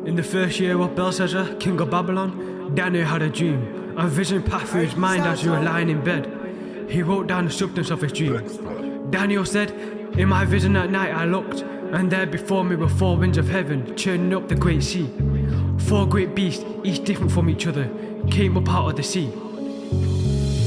In the first year of Belshazzar, king of Babylon, Daniel had a dream. A vision passed through his mind as he was lying in bed. He wrote down the substance of his dream. Daniel said, "In my vision at night I looked, and there before me were four winds of heaven, churning up the great sea. Four great beasts, each different from each other, came up out of the sea."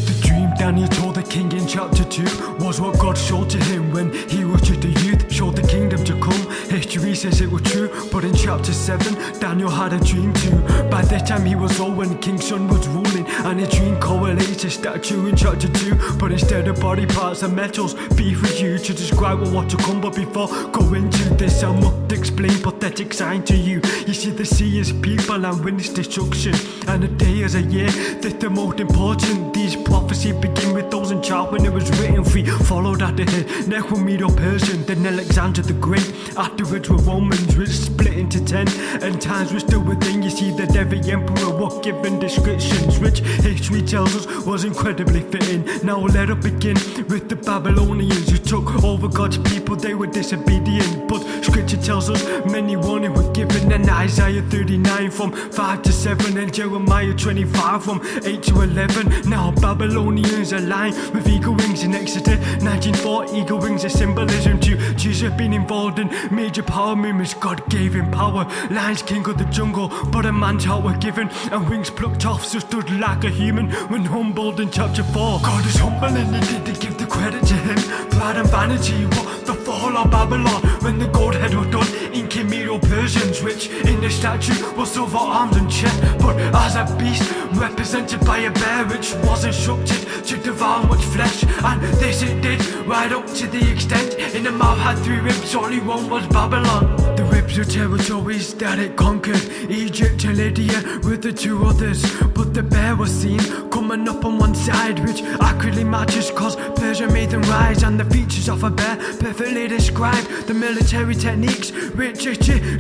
The dream Daniel told the king in chapter 2 was what God showed to him when he was just a youth, showed the kingdom to come. History says it was true, but in chapter 7, Daniel had a dream too. By this time he was old when the king's son was ruling, and his dream correlates a statue in chapter 2. But instead of body parts and metals, beef was used to describe what to come. But before going to this, I must explain pathetic sign to you. You see, the sea is people and wind is destruction, and a day is a year. That's the most important. These prophecies begin with those in chart when it was written. Three followed at the head, next were Medo-Persian, then Alexander the Great. Afterwards were Romans, which split into 10, and times were still within. You see that every emperor was given descriptions, which history tells us was incredibly fitting. Now let us begin with the Babylonians who took over God's people. They were disobedient, but scripture tells us many warnings were given. In Isaiah 39 from 5 to 7, and Jeremiah 25 from 8 to 11. Now Babylonians align with eagle wings in Exodus 19:4. Eagle wings are symbolism to Jesus being involved in major power movements. God gave him power. Lions king of the jungle, but a man's heart were given, and wings plucked off, so stood like a human when humbled in chapter 4. God is humble and he didn't give the credit to him. Pride and vanity were the fall of Babylon when the gold head was done in Medo-Persians, which in the statue was silver arms and chest, but as a beast represented by a bear, which was instructed to devour much flesh, and this it did right up to the extent in the mouth had 3 ribs, only one was Babylon. The ribs were territories that it conquered, Egypt and Lydia with the 2 others, but the bear was seen coming up on one side, which accurately matches cause Persia made them rise, and the features of a bear perfectly describe the military techniques, which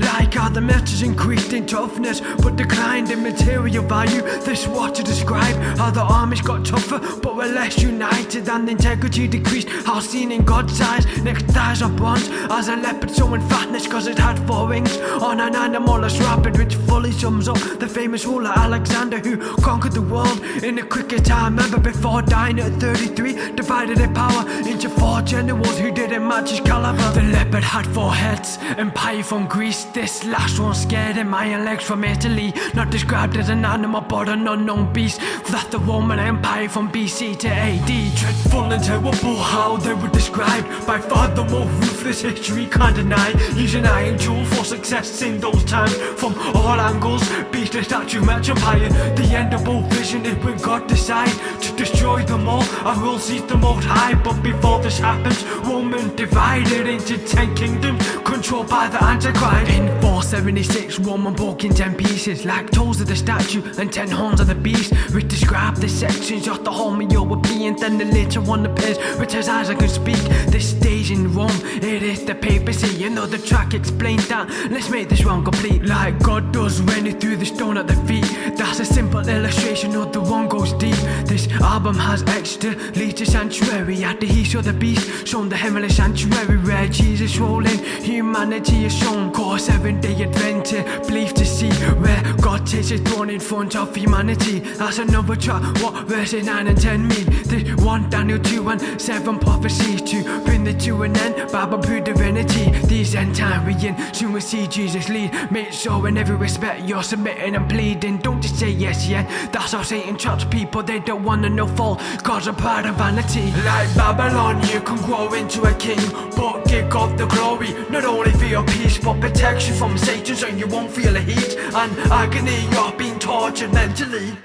like how the metals increased in toughness but declined in material value. This was to describe how the armies got tougher but were less united, and the integrity decreased, how seen in God's eyes. Next thighs are bronze as a leopard showing fatness cause it had 4 wings on an animal as rapid, which fully sums up the famous ruler Alexander who conquered the world in a quicker time ever before dying at 33, divided their power into 4 generals who didn't match his caliber. The leopard had 4 heads, empire from Greece, this last one scared him, iron legs from Italy, not described as an animal but an unknown beast. That's the Roman Empire from BC to AD. Dreadful and terrible how they were described, by far the most ruthless history can't deny, using iron tool for success in those times from all angles. Beast the statue match empire, the end of all vision is when God decides to destroy them all and will seize the most high. But before this happens, Roman divided into 10 kingdoms controlled by the Antichrist. In 476, Roman broke in 10 pieces, like toes of the statue and 10 horns of the beast, which describe the sections of the Homo-European. Then the later one appears, which as I can speak. This stage in Rome, it is the papacy. You know the track explains that. Let's make this one complete, like God does when he threw the stone at the feet. That's a simple illustration of the one goes deep. This album has extra leads to sanctuary. After he saw the beast, shown the heavenly sanctuary where Jesus rolling, humanity is shown. Core 7-day adventure, belief to see where God takes his throne in front of humanity. That's another track, what verses 9 and 10 mean. This 1 Daniel 2 and 7 prophecies to bring the to an end, Bible proof divinity. These end time we in, soon we see Jesus lead. Make sure in every respect you're submitting and pleading. Don't just say yes, yeah. That's how Satan traps people, they don't wanna know fall cause of pride and vanity. Like Babylon, you can grow into a king, but give God the glory, not only for your peace but protection from Satan so you won't feel the heat and agony. You're being tortured mentally.